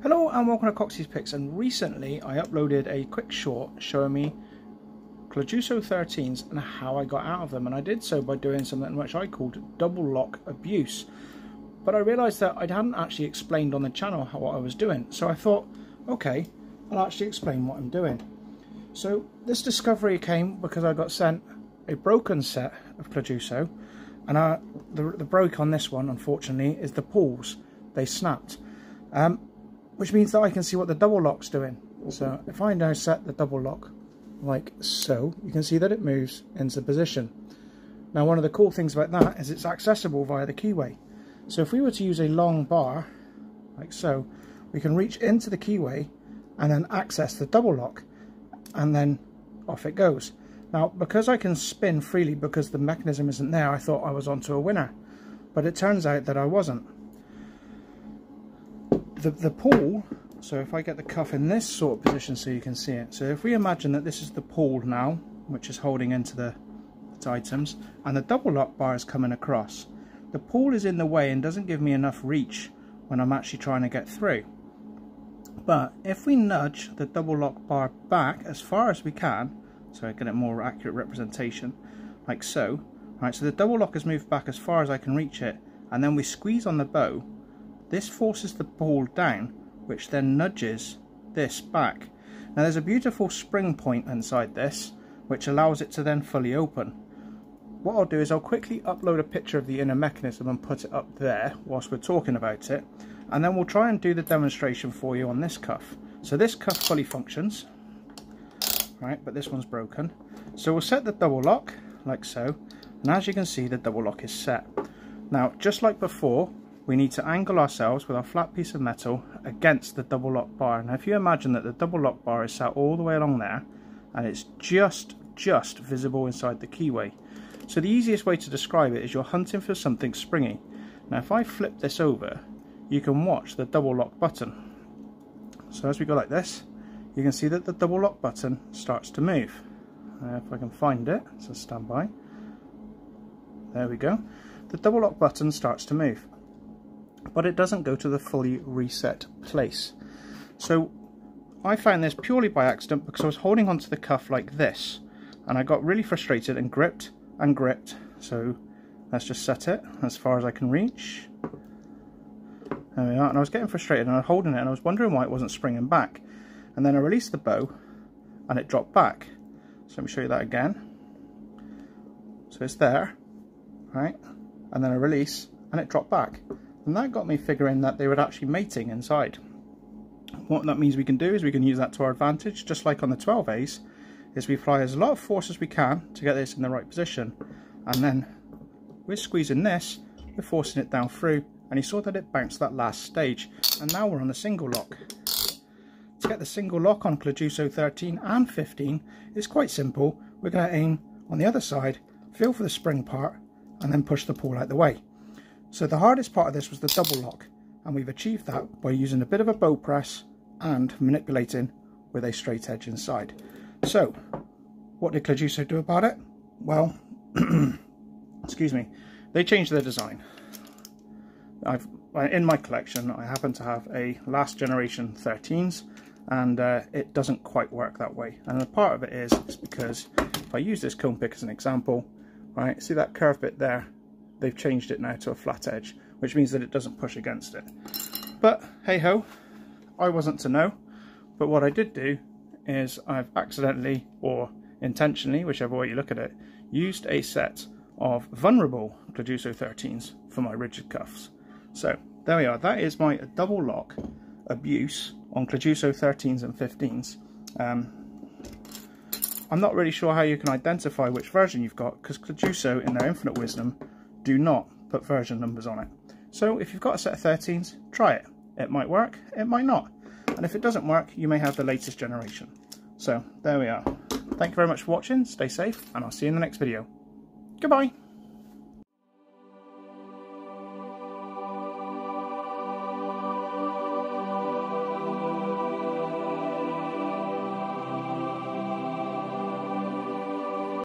Hello and welcome to Coxie's Picks, and recently I uploaded a quick short showing me Clejuso 13s and how I got out of them, and I did so by doing something which I called double lock abuse. But I realised that I hadn't actually explained on the channel what I was doing, so I thought, okay, I'll actually explain what I'm doing. So this discovery came because I got sent a broken set of Clejuso, and the broke on this one, unfortunately, is the pulls. They snapped. Which means that I can see what the double lock's doing. So if I now set the double lock like so, you can see that it moves into position. Now one of the cool things about that is it's accessible via the keyway. So if we were to use a long bar, like so, we can reach into the keyway and then access the double lock, and then off it goes. Now because I can spin freely because the mechanism isn't there, I thought I was onto a winner. But it turns out that I wasn't. The pull, so if I get the cuff in this sort of position so you can see it, so if we imagine that this is the pull now, which is holding into the items, and the double lock bar is coming across, the pull is in the way and doesn't give me enough reach when I'm actually trying to get through. But if we nudge the double lock bar back as far as we can, so I get a more accurate representation, like so, right, so the double lock has moved back as far as I can reach it, and then we squeeze on the bow. This forces the ball down, which then nudges this back. Now there's a beautiful spring point inside this, which allows it to then fully open. What I'll do is I'll quickly upload a picture of the inner mechanism and put it up there whilst we're talking about it, and then we'll try and do the demonstration for you on this cuff. So this cuff fully functions, right, but this one's broken. So we'll set the double lock like so, and as you can see the double lock is set. Now just like before, we need to angle ourselves with our flat piece of metal against the double lock bar. Now if you imagine that the double lock bar is sat all the way along there and it's just visible inside the keyway. So the easiest way to describe it is you're hunting for something springy. Now if I flip this over, you can watch the double lock button. So as we go like this, you can see that the double lock button starts to move. If I can find it, so stand by. There we go. The double lock button starts to move, but it doesn't go to the fully reset place. So I found this purely by accident because I was holding onto the cuff like this, and I got really frustrated and gripped and gripped. So let's just set it as far as I can reach. There we are. And I was getting frustrated and I was holding it and I was wondering why it wasn't springing back. And then I released the bow and it dropped back. So let me show you that again. So it's there, right? And then I release and it dropped back. And that got me figuring that they were actually mating inside. What that means we can do is we can use that to our advantage, just like on the 12As, is we apply as a lot of force as we can to get this in the right position. And then we're squeezing this, we're forcing it down through, and you saw that it bounced that last stage. And now we're on the single lock. To get the single lock on Clejuso 13 and 15 is quite simple. We're going to aim on the other side, feel for the spring part, and then push the pull out the way. So the hardest part of this was the double lock, and we've achieved that by using a bit of a bow press and manipulating with a straight edge inside. So what did Clejuso do about it? Well, excuse me, they changed their design. In my collection I happen to have a last generation 13s, and it doesn't quite work that way, and a part of it is because if I use this comb pick as an example, right, see that curved bit there? They've changed it now to a flat edge, which means that it doesn't push against it. But hey ho, I wasn't to know. But what I did do is I've accidentally, or intentionally, whichever way you look at it, used a set of vulnerable Clejuso 13s for my rigid cuffs. So there we are, that is my double lock abuse on Clejuso 13s and 15s. I'm not really sure how you can identify which version you've got, because Clejuso, in their infinite wisdom, do not put version numbers on it. So if you've got a set of 13s, try it. It might work, it might not. And if it doesn't work, you may have the latest generation. So there we are. Thank you very much for watching, stay safe, and I'll see you in the next video. Goodbye!